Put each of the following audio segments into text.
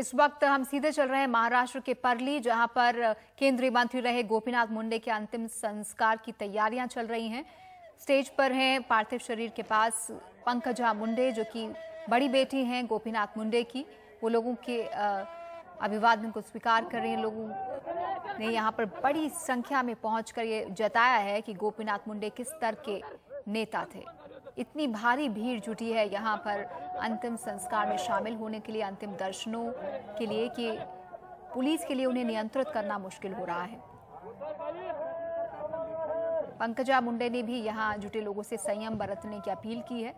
इस वक्त हम सीधे चल रहे हैं महाराष्ट्र के परली, जहां पर केंद्रीय मंत्री रहे गोपीनाथ मुंडे के अंतिम संस्कार की तैयारियां चल रही हैं। स्टेज पर हैं पार्थिव शरीर के पास पंकजा मुंडे, जो कि बड़ी बेटी हैं गोपीनाथ मुंडे की। वो लोगों के अभिवादन को स्वीकार कर रही हैं। लोगों ने यहाँ पर बड़ी संख्या में पहुंचकर ये जताया है कि गोपीनाथ मुंडे किस स्तर के नेता थे। इतनी भारी भीड़ जुटी है यहाँ पर अंतिम संस्कार में शामिल होने के लिए, अंतिम दर्शनों के लिए, कि पुलिस के लिए उन्हें नियंत्रित करना मुश्किल हो रहा है। पंकजा मुंडे ने भी यहाँ जुटे लोगों से संयम बरतने की अपील की है।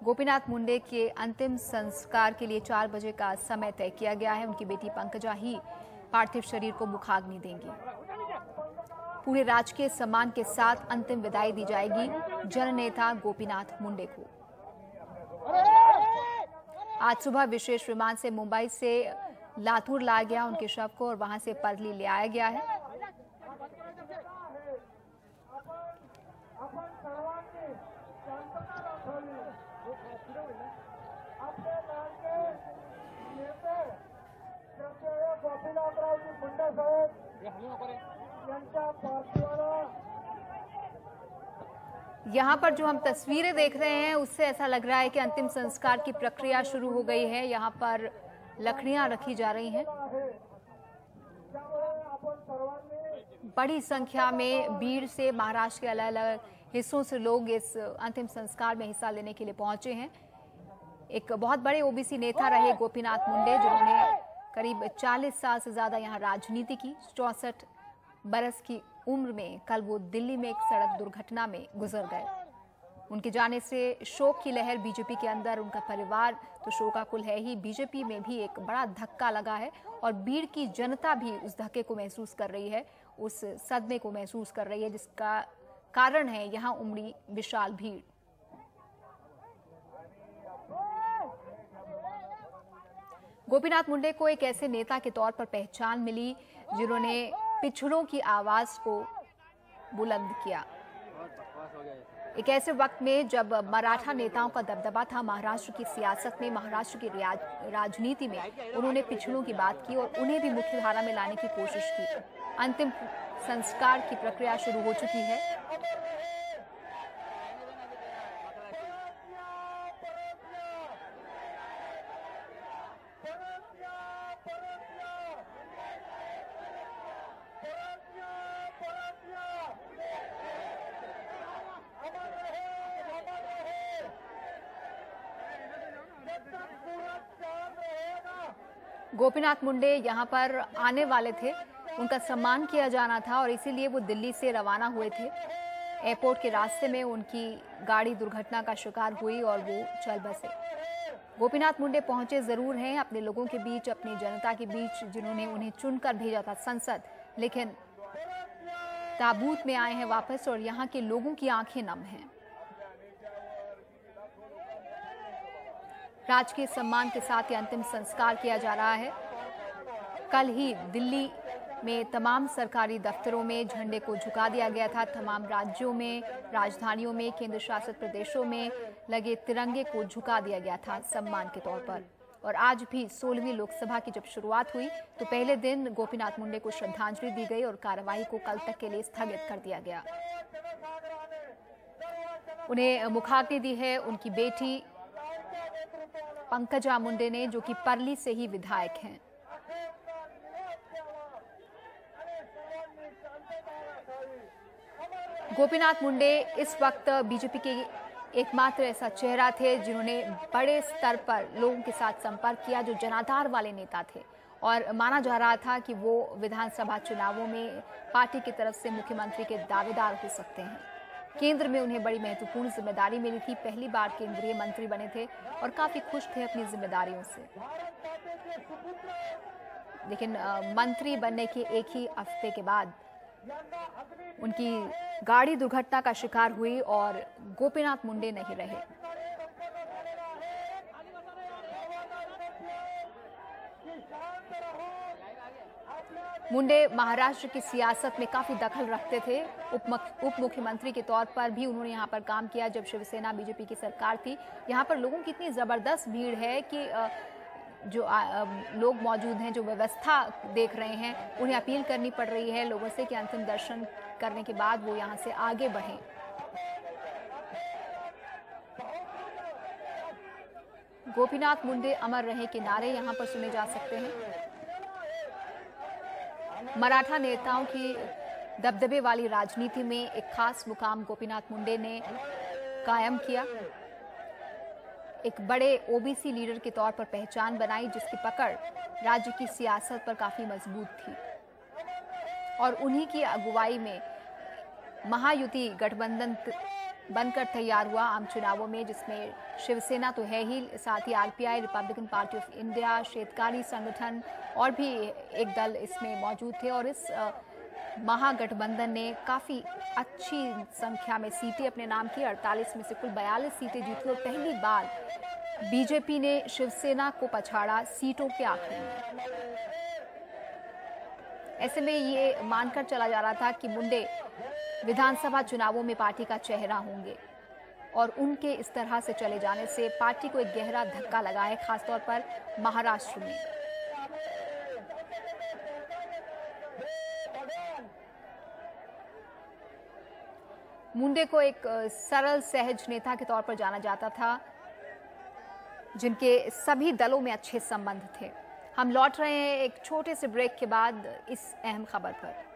गोपीनाथ मुंडे के अंतिम संस्कार के लिए 4 बजे का समय तय किया गया है। उनकी बेटी पंकजा ही पार्थिव शरीर को मुखाग्नि देंगी। पूरे राजकीय सम्मान के साथ अंतिम विदाई दी जाएगी जननेता गोपीनाथ मुंडे को। आज सुबह विशेष विमान से मुंबई से लातूर लाया गया उनके शव को और वहां से परली ले आया गया है। यहाँ पर जो हम तस्वीरें देख रहे हैं उससे ऐसा लग रहा है कि अंतिम संस्कार की प्रक्रिया शुरू हो गई है। यहाँ पर लकड़ियां रखी जा रही हैं। बड़ी संख्या में भीड़ से महाराष्ट्र के अलग अलग हिस्सों से लोग इस अंतिम संस्कार में हिस्सा लेने के लिए पहुंचे हैं। एक बहुत बड़े ओबीसी नेता रहे गोपीनाथ मुंडे, जिन्होंने करीब 40 साल से ज्यादा यहाँ राजनीति की। 64 बरस की उम्र में कल वो दिल्ली में एक सड़क दुर्घटना में गुजर गए। उनके जाने से शोक की लहर बीजेपी के अंदर, उनका परिवार तो शोकाकुल है ही, बीजेपी में भी एक बड़ा धक्का लगा है और भीड़ की जनता भी उस धक्के को महसूस कर रही है, उस सदमे को महसूस कर रही है, जिसका कारण है यहाँ उमड़ी विशाल भीड़। गोपीनाथ मुंडे को एक ऐसे नेता के तौर पर पहचान मिली जिन्होंने पिछड़ों की आवाज को बुलंद किया। एक ऐसे वक्त में जब मराठा नेताओं का दबदबा था महाराष्ट्र की सियासत में, महाराष्ट्र की राजनीति में, उन्होंने पिछड़ों की बात की और उन्हें भी मुख्यधारा में लाने की कोशिश की। अंतिम संस्कार की प्रक्रिया शुरू हो चुकी है। गोपीनाथ मुंडे यहाँ पर आने वाले थे, उनका सम्मान किया जाना था और इसीलिए वो दिल्ली से रवाना हुए थे। एयरपोर्ट के रास्ते में उनकी गाड़ी दुर्घटना का शिकार हुई और वो चल बसे। गोपीनाथ मुंडे पहुंचे जरूर हैं अपने लोगों के बीच, अपनी जनता के बीच, जिन्होंने उन्हें चुनकर भेजा था संसद, लेकिन ताबूत में आए हैं वापस और यहाँ के लोगों की आंखें नम हैं। राजकीय सम्मान के साथ ही अंतिम संस्कार किया जा रहा है। कल ही दिल्ली में तमाम सरकारी दफ्तरों में झंडे को झुका दिया गया था। तमाम राज्यों में, राजधानियों में, केंद्र शासित प्रदेशों में लगे तिरंगे को झुका दिया गया था सम्मान के तौर पर। और आज भी 16वीं लोकसभा की जब शुरुआत हुई तो पहले दिन गोपीनाथ मुंडे को श्रद्धांजलि दी गई और कार्यवाही को कल तक के लिए स्थगित कर दिया गया। उन्हें मुखाग्नि दी है उनकी बेटी पंकजा मुंडे ने, जो कि परली से ही विधायक हैं। गोपीनाथ मुंडे इस वक्त बीजेपी के एकमात्र ऐसा चेहरा थे जिन्होंने बड़े स्तर पर लोगों के साथ संपर्क किया, जो जनाधार वाले नेता थे और माना जा रहा था कि वो विधानसभा चुनावों में पार्टी की तरफ से मुख्यमंत्री के दावेदार हो सकते हैं। केंद्र में उन्हें बड़ी महत्वपूर्ण जिम्मेदारी मिली थी, पहली बार केंद्रीय मंत्री बने थे और काफी खुश थे अपनी जिम्मेदारियों से। लेकिन मंत्री बनने के एक ही हफ्ते के बाद उनकी गाड़ी दुर्घटना का शिकार हुई और गोपीनाथ मुंडे नहीं रहे। मुंडे महाराष्ट्र की सियासत में काफी दखल रखते थे। उप मुख्यमंत्री के तौर पर भी उन्होंने यहाँ पर काम किया जब शिवसेना बीजेपी की सरकार थी। यहाँ पर लोगों की इतनी जबरदस्त भीड़ है कि जो लोग मौजूद हैं, जो व्यवस्था देख रहे हैं, उन्हें अपील करनी पड़ रही है लोगों से कि अंतिम दर्शन करने के बाद वो यहाँ से आगे बढ़ें। गोपीनाथ मुंडे अमर रहे के नारे यहाँ पर सुने जा सकते हैं। मराठा नेताओं की दबदबे वाली राजनीति में एक खास मुकाम गोपीनाथ मुंडे ने कायम किया। एक बड़े ओबीसी लीडर के तौर पर पहचान बनाई, जिसकी पकड़ राज्य की सियासत पर काफी मजबूत थी। और उन्हीं की अगुवाई में महायुति गठबंधन बनकर तैयार हुआ आम चुनावों में, जिसमें शिवसेना तो है ही, साथ ही RPI, Republican Party of India, Shetkari Sanghatana और भी एक दल इसमें मौजूद थे। और इस महागठबंधन ने काफी अच्छी संख्या में सीटें अपने नाम की, 48 में से कुल 42 सीटें जीती और पहली बार बीजेपी ने शिवसेना को पछाड़ा सीटों के आंकड़े में। ऐसे में ये मानकर चला जा रहा था कि मुंडे विधानसभा चुनावों में पार्टी का चेहरा होंगे और उनके इस तरह से चले जाने से पार्टी को एक गहरा धक्का लगा है, खासतौर पर महाराष्ट्र में। मुंडे को एक सरल सहज नेता के तौर पर जाना जाता था, जिनके सभी दलों में अच्छे संबंध थे। हम लौट रहे हैं एक छोटे से ब्रेक के बाद इस अहम खबर पर।